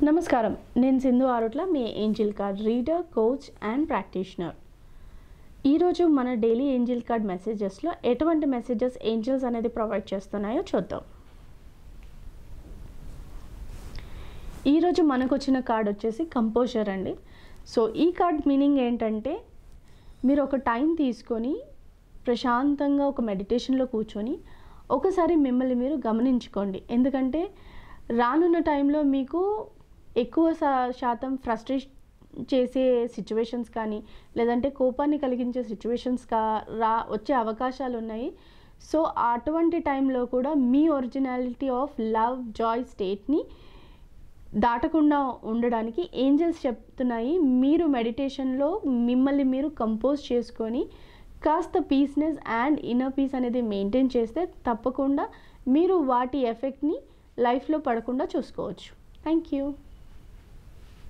నమస్కారం, నేను సింధు ఆరుట్ల, మీ angel card reader, coach and practitioner. ఈరోజు మన డైలీ ఏంజిల్ కార్డ్ మెసేజెస్లో ఎటువంటి మెసేజెస్ ఏంజిల్స్ అనేది ప్రొవైడ్ చేస్తున్నాయో చూద్దాం. ఈరోజు మనకు వచ్చిన కార్డ్ వచ్చేసి కంపోజర్ అండి. సో ఈ కార్డ్ మీనింగ్ ఏంటంటే, మీరు ఒక టైం తీసుకొని ప్రశాంతంగా ఒక మెడిటేషన్లో కూర్చొని ఒకసారి మిమ్మల్ని మీరు గమనించుకోండి. ఎందుకంటే రానున్న టైంలో మీకు ఎక్కువ శాతం ఫ్రస్ట్రేట్ చేసే సిచ్యువేషన్స్ కానీ, లేదంటే కోపాన్ని కలిగించే సిచ్యువేషన్స్ వచ్చే అవకాశాలు ఉన్నాయి. సో అటువంటి టైంలో కూడా మీ ఒరిజినాలిటీ ఆఫ్ లవ్, జాయ్ స్టేట్ని దాటకుండా ఉండడానికి ఏంజల్స్ చెప్తున్నాయి. మీరు మెడిటేషన్లో మిమ్మల్ని మీరు కంపోజ్ చేసుకొని కాస్త పీస్నెస్ అండ్ ఇన్నర్ పీస్ అనేది మెయింటైన్ చేస్తే తప్పకుండా మీరు వాటి ఎఫెక్ట్ని లైఫ్లో పడకుండా చూసుకోవచ్చు. Thank you.